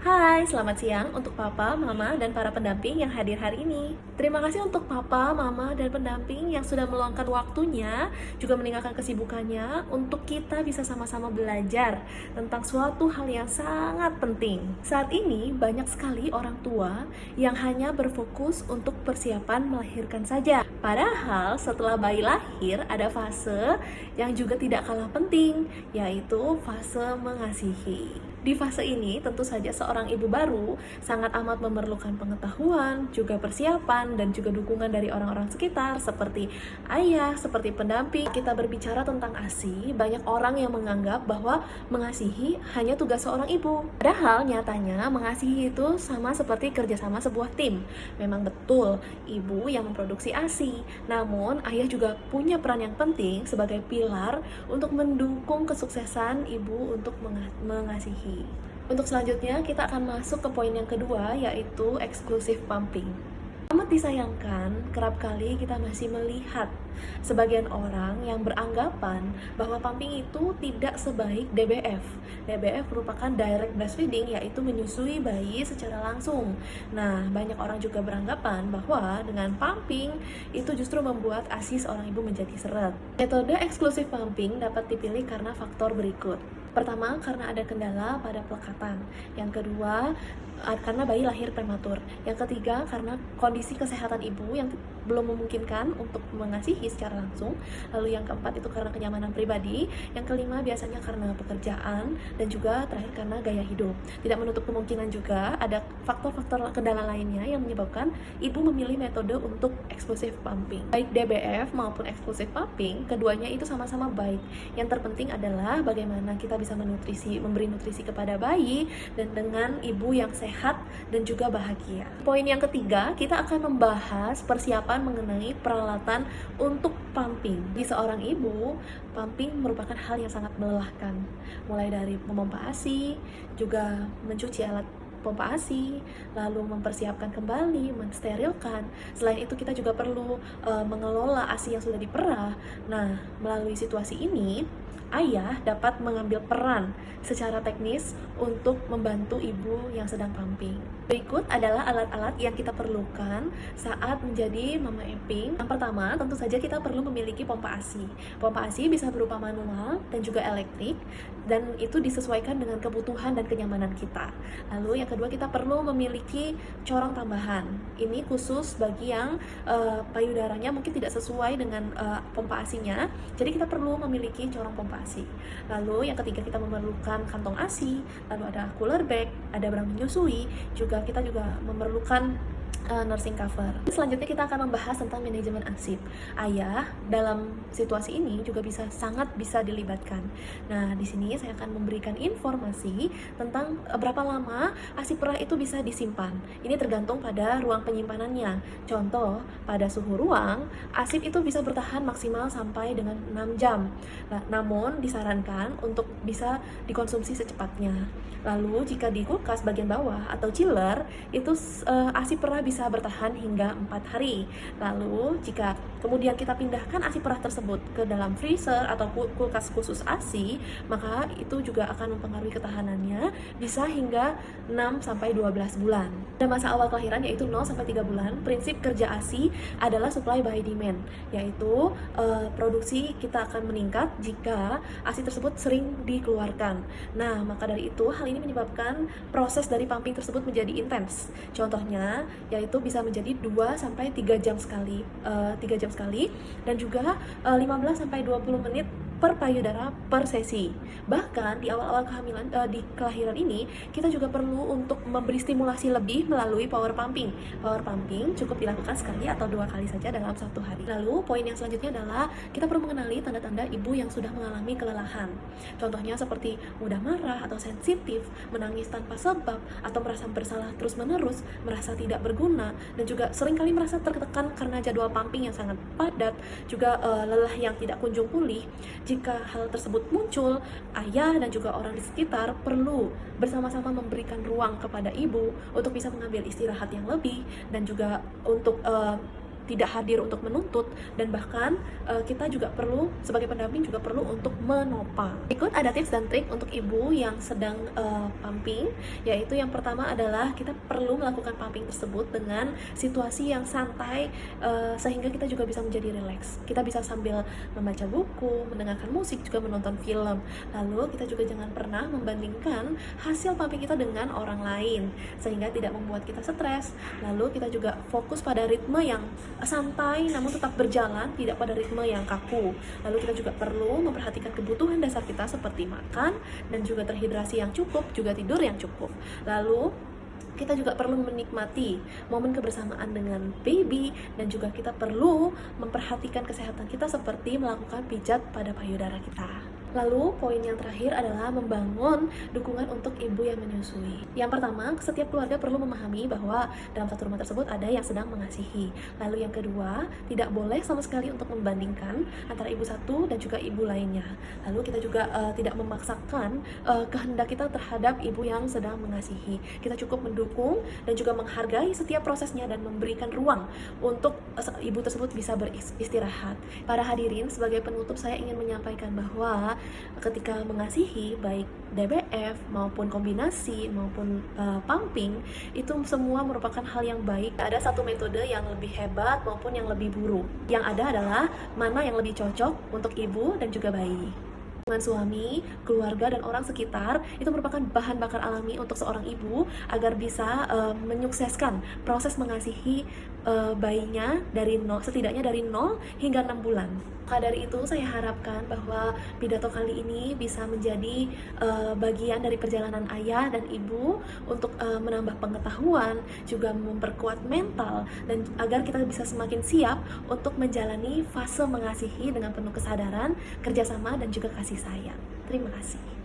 Hai, selamat siang untuk Papa, Mama, dan para pendamping yang hadir hari ini. Terima kasih untuk Papa, Mama, dan pendamping yang sudah meluangkan waktunya, juga meninggalkan kesibukannya untuk kita bisa sama-sama belajar tentang suatu hal yang sangat penting. Saat ini, banyak sekali orang tua yang hanya berfokus untuk persiapan melahirkan saja. Padahal setelah bayi lahir, ada fase yang juga tidak kalah penting, yaitu fase mengasihi. Di fase ini, tentu saja seorang ibu baru sangat amat memerlukan pengetahuan, juga persiapan, dan juga dukungan dari orang-orang sekitar seperti ayah, seperti pendamping. Kita berbicara tentang ASI, banyak orang yang menganggap bahwa mengasihi hanya tugas seorang ibu. Padahal nyatanya mengasihi itu sama seperti kerjasama sebuah tim. Memang betul, ibu yang memproduksi ASI. Namun, ayah juga punya peran yang penting sebagai pilar untuk mendukung kesuksesan ibu untuk mengasihi. Untuk selanjutnya, kita akan masuk ke poin yang kedua, yaitu exclusive pumping. Amat disayangkan, kerap kali kita masih melihat sebagian orang yang beranggapan bahwa pumping itu tidak sebaik DBF. DBF merupakan direct breastfeeding, yaitu menyusui bayi secara langsung. Nah, banyak orang juga beranggapan bahwa dengan pumping itu justru membuat ASI seorang ibu menjadi seret. Metode exclusive pumping dapat dipilih karena faktor berikut. Pertama, karena ada kendala pada pelekatan. Yang kedua, karena bayi lahir prematur. Yang ketiga, karena kondisi kesehatan ibu yang belum memungkinkan untuk mengasihi secara langsung. Lalu yang keempat itu karena kenyamanan pribadi. Yang kelima biasanya karena pekerjaan. Dan juga terakhir karena gaya hidup. Tidak menutup kemungkinan juga ada faktor-faktor kendala lainnya yang menyebabkan ibu memilih metode untuk exclusive pumping. Baik DBF maupun exclusive pumping, keduanya itu sama-sama baik. Yang terpenting adalah bagaimana kita bisa memberi nutrisi kepada bayi dan dengan ibu yang sehat dan juga bahagia. Poin yang ketiga, kita akan membahas persiapan mengenai peralatan untuk pumping. Di seorang ibu, pumping merupakan hal yang sangat melelahkan. Mulai dari memompa ASI, juga mencuci alat pompa ASI, lalu mempersiapkan kembali, mensterilkan. Selain itu kita juga perlu mengelola ASI yang sudah diperah. Nah, melalui situasi ini, ayah dapat mengambil peran secara teknis untuk membantu ibu yang sedang pumping. Berikut adalah alat-alat yang kita perlukan saat menjadi mama emping. Yang pertama, tentu saja kita perlu memiliki pompa ASI. Pompa ASI bisa berupa manual dan juga elektrik, dan itu disesuaikan dengan kebutuhan dan kenyamanan kita. Lalu yang kedua, kita perlu memiliki corong tambahan. Ini khusus bagi yang payudaranya mungkin tidak sesuai dengan pompa ASI-nya, jadi kita perlu memiliki corong pompa ASI. Lalu yang ketiga, kita memerlukan kantong ASI, lalu ada cooler bag, ada barang menyusui, juga kita juga memerlukan nursing cover. Selanjutnya kita akan membahas tentang manajemen ASI. Ayah dalam situasi ini juga sangat bisa dilibatkan. Nah, di sini saya akan memberikan informasi tentang berapa lama ASI perah itu bisa disimpan. Ini tergantung pada ruang penyimpanannya. Contoh, pada suhu ruang, ASI itu bisa bertahan maksimal sampai dengan 6 jam. Nah, namun disarankan untuk bisa dikonsumsi secepatnya. Lalu jika di kulkas bagian bawah atau chiller, itu ASI perah bisa bertahan hingga 4 hari. Lalu jika kemudian kita pindahkan ASI perah tersebut ke dalam freezer atau kulkas khusus ASI, maka itu juga akan mempengaruhi ketahanannya bisa hingga 6-12 bulan. Pada masa awal kelahiran yaitu 0-3 bulan, prinsip kerja ASI adalah supply by demand, yaitu produksi kita akan meningkat jika ASI tersebut sering dikeluarkan. Nah, maka dari itu hal ini menyebabkan proses dari pumping tersebut menjadi intens. Contohnya yaitu bisa menjadi 2-3 jam sekali, 3 jam sekali, dan juga 15-20 menit per payudara per sesi. Bahkan di awal-awal kehamilan, di kelahiran ini kita juga perlu untuk memberi stimulasi lebih melalui power pumping. Power pumping cukup dilakukan sekali atau 2 kali saja dalam 1 hari. Lalu poin yang selanjutnya adalah kita perlu mengenali tanda-tanda ibu yang sudah mengalami kelelahan. Contohnya seperti mudah marah atau sensitif, menangis tanpa sebab, atau merasa bersalah terus-menerus, merasa tidak berguna, dan juga seringkali merasa tertekan karena jadwal pumping yang sangat padat, juga lelah yang tidak kunjung pulih. Jika hal tersebut muncul, ayah dan juga orang di sekitar perlu bersama-sama memberikan ruang kepada ibu untuk bisa mengambil istirahat yang lebih dan juga untuk tidak hadir untuk menuntut, dan bahkan kita juga perlu sebagai pendamping juga perlu untuk menopang. Berikut ada tips dan trik untuk ibu yang sedang pumping, yaitu yang pertama adalah kita perlu melakukan pumping tersebut dengan situasi yang santai, sehingga kita juga bisa menjadi rileks. Kita bisa sambil membaca buku, mendengarkan musik, juga menonton film. Lalu kita juga jangan pernah membandingkan hasil pumping kita dengan orang lain, sehingga tidak membuat kita stres. Lalu kita juga fokus pada ritme yang santai namun tetap berjalan, tidak pada ritme yang kaku. Lalu kita juga perlu memperhatikan kebutuhan dasar kita seperti makan dan juga terhidrasi yang cukup, juga tidur yang cukup. Lalu kita juga perlu menikmati momen kebersamaan dengan baby, dan juga kita perlu memperhatikan kesehatan kita seperti melakukan pijat pada payudara kita. Lalu poin yang terakhir adalah membangun dukungan untuk ibu yang menyusui. Yang pertama, setiap keluarga perlu memahami bahwa dalam satu rumah tersebut ada yang sedang mengasihi. Lalu yang kedua, tidak boleh sama sekali untuk membandingkan antara ibu satu dan juga ibu lainnya. Lalu kita juga tidak memaksakan kehendak kita terhadap ibu yang sedang mengasihi. Kita cukup mendukung dan juga menghargai setiap prosesnya dan memberikan ruang untuk ibu tersebut bisa beristirahat. Para hadirin, sebagai penutup saya ingin menyampaikan bahwa ketika mengasihi, baik DBF maupun kombinasi maupun pumping, itu semua merupakan hal yang baik. Ada satu metode yang lebih hebat maupun yang lebih buruk. Yang ada adalah mana yang lebih cocok untuk ibu dan juga bayi. Dengan suami, keluarga, dan orang sekitar itu merupakan bahan bakar alami untuk seorang ibu agar bisa menyukseskan proses mengasihi bayinya dari setidaknya dari 0 hingga 6 bulan. Maka dari itu saya harapkan bahwa pidato kali ini bisa menjadi bagian dari perjalanan ayah dan ibu untuk menambah pengetahuan, juga memperkuat mental, dan agar kita bisa semakin siap untuk menjalani fase mengasihi dengan penuh kesadaran, kerjasama, dan juga kasih sayang. Terima kasih.